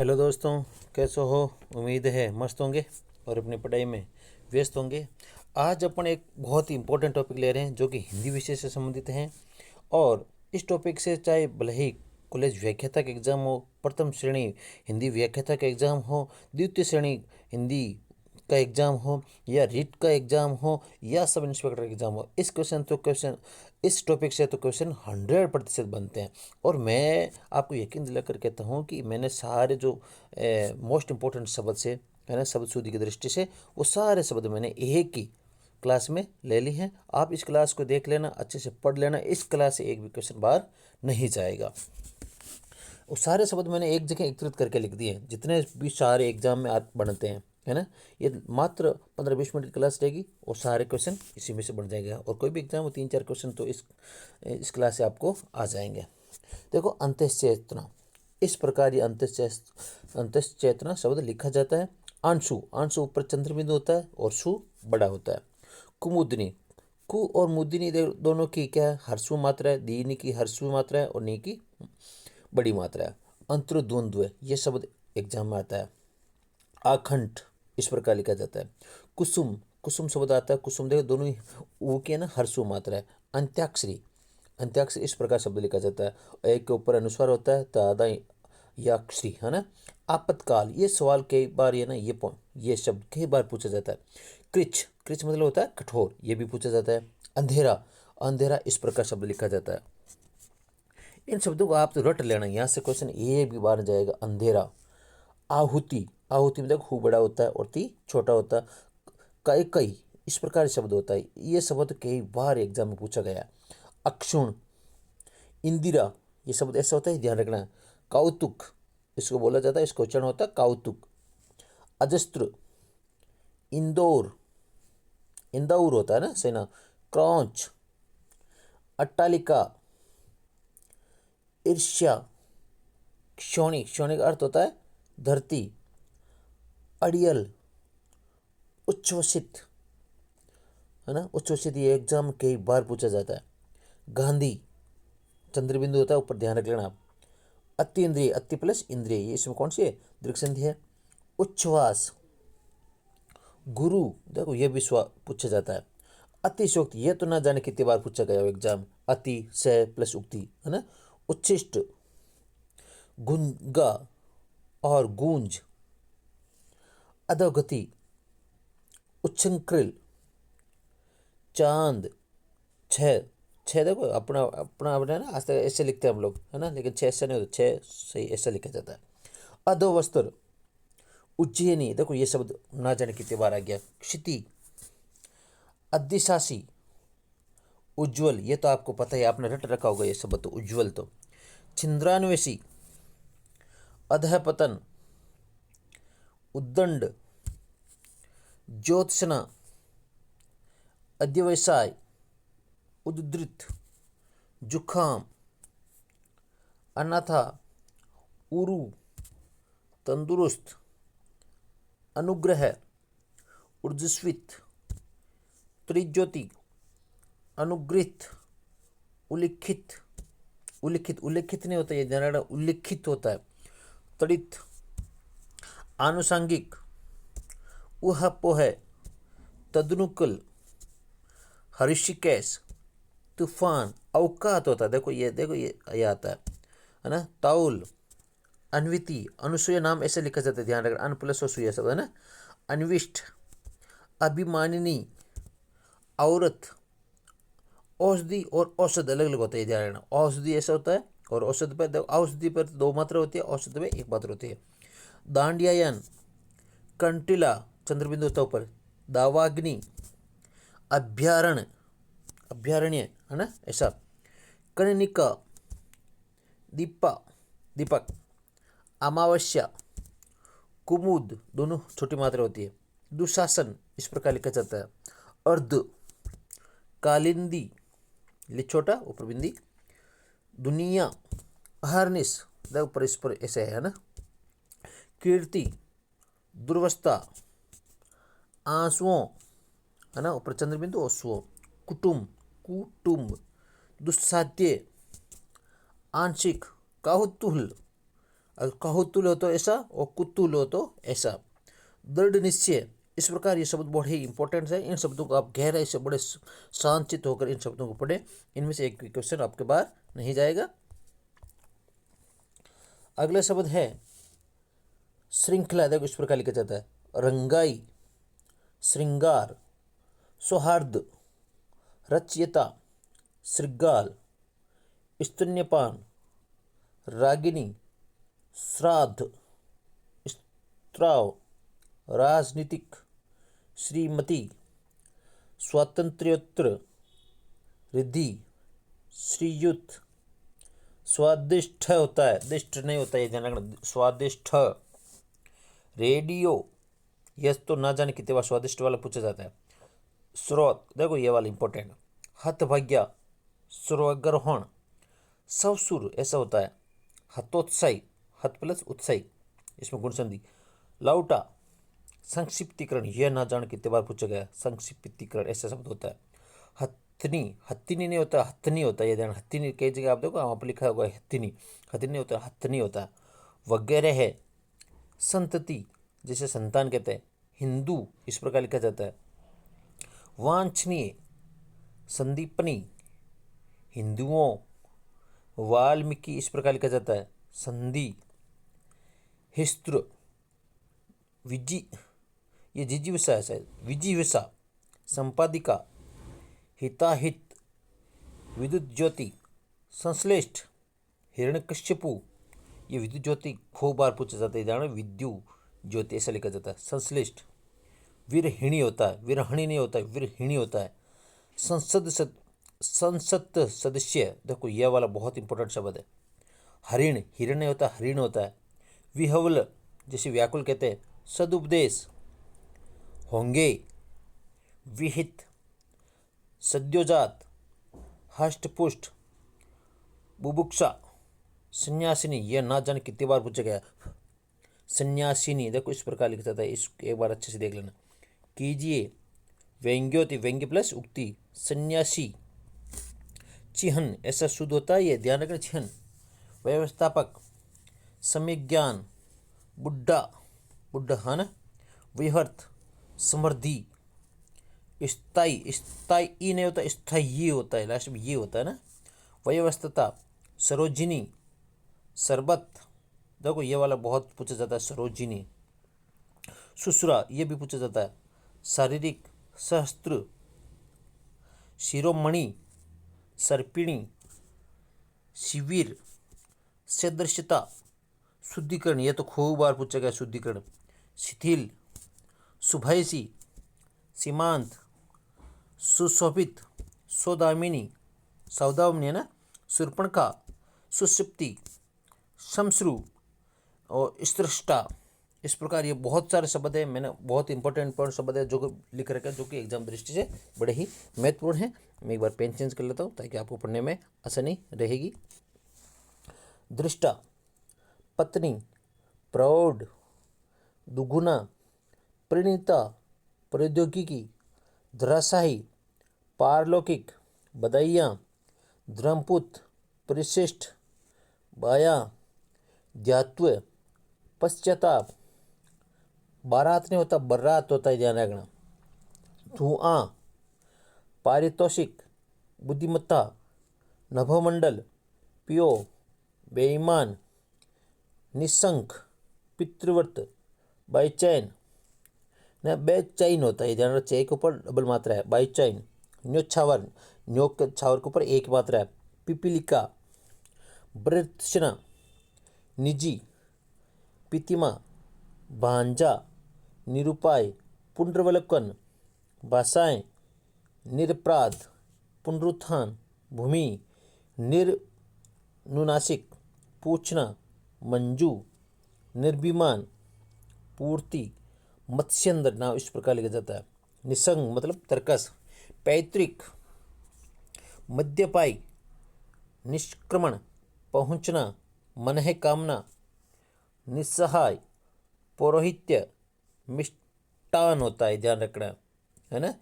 Hello दोस्तों, कैसे हो? उम्मीद है मस्त होंगे और अपनी पढ़ाई में व्यस्त होंगे। आज अपन एक बहुत ही इम्पोर्टेंट टॉपिक ले रहे हैं जो कि हिंदी विषय से संबंधित हैं। और इस टॉपिक से चाहे भले ही कॉलेज व्याख्याता का एग्ज़ाम हो, प्रथम श्रेणी हिंदी व्याख्याता का एग्ज़ाम हो, द्वितीय श्रेणी हिंदी का एग्ज़ाम हो, या रीट का एग्ज़ाम हो, या सब इंस्पेक्टर का एग्ज़ाम हो, इस टॉपिक से तो क्वेश्चन 100% बनते हैं। और मैं आपको यकीन दिलाकर कहता हूँ कि मैंने सारे जो मोस्ट इम्पोर्टेंट शब्द से है ना, शब्द सूची की दृष्टि से वो सारे शब्द मैंने एक ही क्लास में ले ली हैं। आप इस क्लास को देख लेना, अच्छे से पढ़ लेना, इस क्लास से एक भी क्वेश्चन बाहर नहीं जाएगा। वो सारे शब्द मैंने एक जगह एकत्रित करके लिख दिए हैं, जितने भी सारे एग्जाम में आप बनते हैं, है ना। ये मात्र 15-20 मिनट की क्लास रहेगी और सारे क्वेश्चन इसी में से बन जाएगा। और कोई भी एग्जाम हो 3-4 क्वेश्चन तो इस क्लास से आपको आ जाएंगे। देखो, अंतश्चेतना, इस प्रकार ये अंतश्चेतना शब्द लिखा जाता है। अंशु, अंशु ऊपर चंद्रबिंदु होता है और सु बड़ा होता है। कुमुदनी, कु और मुदिनी दोनों की क्या है? हर्षु मात्रा है। दीनी की हर्षु मात्रा है और नी की बड़ी मात्रा है। अंतर्द्वंद्व, ये शब्द एग्जाम में आता है। आखंड, इस प्रकार लिखा जाता है। कुसुम, कुसुम शब्द आता है। कुसुम देखो, दोनों ही वो की है ना, हर्षु मात्रा है। अंत्याक्षरी, अंत्याक्षरी इस प्रकार शब्द लिखा जाता है। एक के ऊपर अनुस्वार होता है, तादा याक्षरी, है ना। आपातकाल, ये सवाल कई बार ये ना ये शब्द कई बार पूछा जाता है। कृच, कृच मतलब होता है कठोर, ये भी पूछा जाता है। अंधेरा, अंधेरा इस प्रकार शब्द लिखा जाता है। इन शब्दों को आप तो रट लेना, यहाँ से क्वेश्चन ये भी बाहर जाएगा। अंधेरा। आहुति, आहुति में देखो हु बड़ा होता है और ती छोटा होता है। कई कई इस प्रकार शब्द होता है। ये शब्द कई बार एग्जाम में पूछा गया है। अक्षुण, इंदिरा, ये शब्द ऐसा होता है, ध्यान रखना। कौतुक, इसको बोला जाता है, इसका उच्चारण होता है कौतुक। अजस्त्र, इंदौर, इंदौर होता है ना सेना। क्रौच, अट्टालिका, ईर्ष्या, क्षोणी, क्षोणी का अर्थ होता है धरती। अड़ियल, उच्छ्वसित, है ना, उच्छ्वसित, ये एग्जाम कई बार पूछा जाता है। गांधी, चंद्रबिंदु होता है ऊपर, ध्यान रख लेना आप। अति इंद्रिय, अति प्लस इंद्रिय, ये इसमें कौन सी है? दीर्घ संधि है। उच्छ्वास। गुरु, देखो ये भी पूछा जाता है। अतिशोक्ति, ये तो ना जाने कितनी बार पूछा गया एग्जाम। अति से प्लस उक्ति, है ना। उच्छिष्ट, गुंगा और गूंज। अधोगति, उच्छृंखल, चांद। छः, छः देखो अपना अपना अपना है ना, आज तक ऐसे लिखते हैं हम लोग, है ना, लेकिन छः ऐसा नहीं होता, छः सही ऐसा लिखा जाता है। अधोवस्त्र, उज्जैनी, देखो ये शब्द ना जाने कितनी बार आ गया। क्षिति, अदिशासी, उज्ज्वल, ये तो आपको पता है, आपने रट रखा होगा ये शब्द तो, उज्ज्वल तो। छिंद्रान्वेषी, अधःपतन, उद्दंड, ज्योत्सना, अध्यवसाय, उद्धृत, जुखाम, अनाथा, उरु, तंदुरुस्त, अनुग्रह, ऊर्जस्वित, त्रिज्योति, अनुगृहित, उल्लिखित, उल्लिखित, उल्लिखित नहीं होता, ये ध्यान रखना, उल्लिखित होता है। तड़ित, आनुषंगिक, उहापोह, तदनुकूल, हृषिकेश, तूफान। अवकात होता है, देखो ये आता है ना। ताउल, अन्विति, अनुसूया नाम ऐसे लिखा जाता है, ध्यान रखना, अन प्लस सूया शब्द है ना। अन्विष्ट, अभिमानिनी, औरत। औषधि और औषध अलग अलग होता है, ध्यान रखना। औषधि ऐसा होता है और औषध पर, औषधि पर 2 मात्रा होती है, औषध में 1 मात्रा होती है। दांडियायन, कंटिला, चंद्रबिंदु होता है ऊपर। दावाग्नि, अभ्यारण्य, अभ्यारण्य, है ना ऐसा। कनिनिका, दीपा, दीपक। अमावस्या, कुमुद, दोनों छोटी मात्रा होती है। दुशासन, इस प्रकार लिखा जाता है। अर्ध, कालिंदी, ले छोटा ऊपर बिंदी। दुनिया, अहरनिश, ऊपर इस पर ऐसे है ना। कीर्ति, दुर्वस्था, आंसुओं, है ना, ऊपर चंद्रबिंदु आंसुओं। कुटुंब, कुटुंब। दुस्साध्य, आंशिक, कौतूहल, अगर कहुतुल हो तो ऐसा और कुतुल हो तो ऐसा। दृढ़ निश्चय, इस प्रकार ये शब्द बहुत ही इंपॉर्टेंट है। इन शब्दों को आप गहराई से बड़े शांतचित्त होकर इन शब्दों को पढ़ें। इनमें से एक क्वेश्चन आपके बाहर नहीं जाएगा। अगला शब्द है श्रृंखला। देखो इस प्रकार लिखा जाता है, रंगाई, श्रृंगार, सौहार्द, रचयिता, श्रृगाल, स्तन्यपान, रागिनी, श्राद्ध, स्त्राव, राजनीतिक, श्रीमती, स्वातंत्र्योत्तर, रिद्धि, श्रीयुत, स्वादिष्ट होता है, दिष्ट नहीं होता है, ध्यान रखना, स्वादिष्ट। रेडियो, यस तो ना जाने कितने बार स्वादिष्ट वाला पूछा जाता है। स्रोत, देखो ये वाला इंपॉर्टेंट। हतभाग्या, स्वर्गरोहण, सवसुर ऐसा होता है। हतोत्साही, हत प्लस उत्साही, इसमें गुण संधि। लौटा, संक्षिप्तीकरण, यह ना जान कितने बार पूछा गया, संक्षिप्तीकरण ऐसा शब्द होता है। हथनी, हथिनी नहीं होता, हथनी होता है, ये ध्यान। हथिनी कई जगह आप देखो वहाँ पर लिखा होगा हथिनी, हथिनी नहीं होता, हथनी होता है। वगैरह है। संतति, जैसे संतान कहते हैं। हिंदू इस प्रकार लिखा जाता है। वांछनीय, संदीपनी, हिंदुओं। वाल्मीकि इस प्रकार लिखा जाता है, संधि। हिस्त्र, विजि, ये जिजीविषा है शायद, विजिविषा। संपादिका, हिताहित, विद्युत ज्योति, संश्लिष्ट, हिरण्यकश्यपु, ये विद्युत ज्योति खूब बार पूछा जाता है, जानो विद्यु ज्योति ऐसा लिखा जाता है। संश्लिष्ट। वीरहिणी होता है, वीरहणी नहीं होता है, वीरहिणी होता है। संसद सदस्य, देखो यह वाला बहुत इंपॉर्टेंट शब्द है। हरिण, हिरण नहीं होता, हरिण होता है। विहवल, जैसे व्याकुल कहते हैं। सदुपदेश, होंगे। विहित, सद्योजात, हष्टपुष्ट, बुभुक्षा, सन्यासिनी, यह ना जाने कितनी बार पूछा गया। सन्यासिनी, देखो इस प्रकार लिखा जाता है, इस एक बार अच्छे से देख लेना। कीजिए, व्यंग्योति, व्यंग्य प्लस उक्ति। सन्यासी, चिहन ऐसा शुद्ध होता है, ये ध्यान रखना, चिहन। व्यवस्थापक, सम्यक ज्ञान, बुड्ढा, बुड्ढा है ना। विहर्थ, समृद्धि। स्थाई, स्थाई नहीं होता, स्थायी होता है, लास्ट में ये होता है ना। व्यवस्थता, सरोजिनी, शरबत, देखो ये वाला बहुत पूछा जाता है, सरोजिनी। सुसुरा, ये भी पूछा जाता है। शारीरिक, सहस्त्र, शिरोमणि, सर्पिणी, शिविर, सदृशता, शुद्धिकरण, ये तो खूब बार पूछा गया, शुद्धिकरण। शिथिल, सुभयसी, सीमांत, सुशोभित, सौदामिनी, सौदामिनी है ना। शूर्पणखा, सुषुप्ति, शमश्रु और स्त्रष्टा। इस प्रकार ये बहुत सारे शब्द है, मैंने बहुत इंपॉर्टेंट शब्द है जो लिख रखे हैं, जो कि एग्जाम दृष्टि से बड़े ही महत्वपूर्ण है। मैं एक बार पेन चेंज कर लेता हूँ ताकि आपको पढ़ने में आसानी रहेगी। दृष्टा, पत्नी, प्रौढ़, दुगुना, प्रणीता, प्रौद्योगिकी, धराशाही, पारलौकिक, बदाइयाँ, धर्मपुत्र, परिशिष्ट, बाया, ध्यात्व, पश्चाताप, बारात नहीं होता, बर्रात होता है, ध्यान रखना। धुआं, पारितोषिक, बुद्धिमत्ता, नभोमंडल, पियो, बेईमान, निशंक, पितृव्रत, बाईचैन न बेचैन होता है, ध्यान चे के ऊपर डबल मात्रा है, बाईचैन। न्योछावर, न्योक के छावर के ऊपर एक मात्रा है। पिपीलिका, वृत्सना, निजी, पितिमा, भांजा, निरुपाय, पुनर्वलोकन, भाषाएं, निरपराध, पुनरुत्थान, भूमि, निर्नुनासिक, पूछना, मंजू, निर्विमान, पूर्ति, मत्स्यंदर, नाम इस प्रकार लिखा जाता है। निसंग मतलब तर्कस। पैतृक, मध्यपाई, निष्क्रमण, पहुंचना, मन है कामना, निस्सहाय, पौरोहित्य, मिष्टान होता है, ध्यान रखना है ना।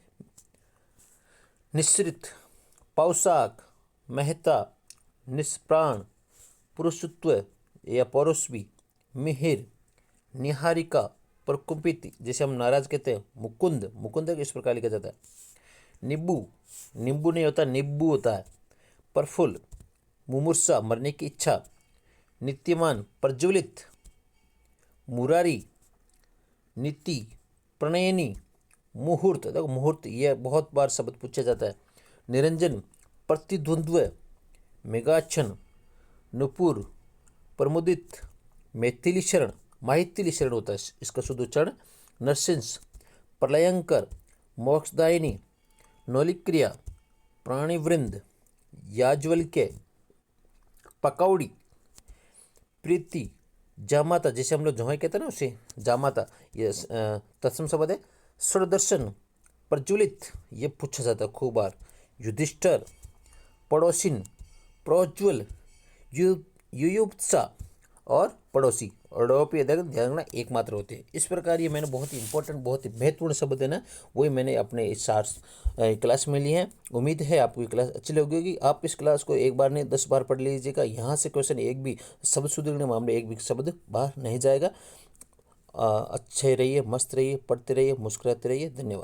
निश्रित, पौशाक, मेहता, निष्प्राण, पुरुषत्व या पौरुषवी, मिहिर, निहारिका, प्रकुपित, जैसे हम नाराज कहते हैं, मुकुंद, मुकुंद इस प्रकार लिखा जाता है। नींबू, नींबू नहीं होता, नींबू होता है। प्रफुल्ल, मुमूर्षा, मरने की इच्छा। नित्यमान, प्रज्वलित। मुरारी, नीति, प्रणयनी। मुहूर्त, देखो मुहूर्त ये बहुत बार शब्द पूछा जाता है। निरंजन, प्रतिद्वंद्व। मेघाच्छन, नुपुर, प्रमुदित। मैथिली शरण, माहितिली शरण होता है इसका शुद्ध उच्चारण। नरसिंस, प्रलयंकर, मोक्षदायिनी। नौलिक्रिया, प्राणिवृंद। याज्वल्क्य, पकौड़ी। प्रीति, जामाता, जैसे हम लोग जोहे कहते हैं ना उसे जामाता, ये तत्सम शब्द है। स्वरदर्शन, प्रज्वलित, ये पूछा जाता है खूब बार। युधिष्ठर, पड़ोसिन, प्रोज्वल, युयुत्सा और पड़ोसी। और ध्यान रखना एक मात्र होते हैं। इस प्रकार ये मैंने बहुत ही इंपॉर्टेंट, बहुत ही महत्वपूर्ण शब्द है ना, वही मैंने अपने इस क्लास में लिए हैं। उम्मीद है आपको ये क्लास अच्छी लगी होगी। आप इस क्लास को एक बार नहीं 10 बार पढ़ लीजिएगा। यहाँ से क्वेश्चन एक भी शब्द सुधरने मामले एक भी शब्द बाहर नहीं जाएगा। अच्छे रहिए, मस्त रहिए, पढ़ते रहिए, मुस्कुराते रहिए। धन्यवाद।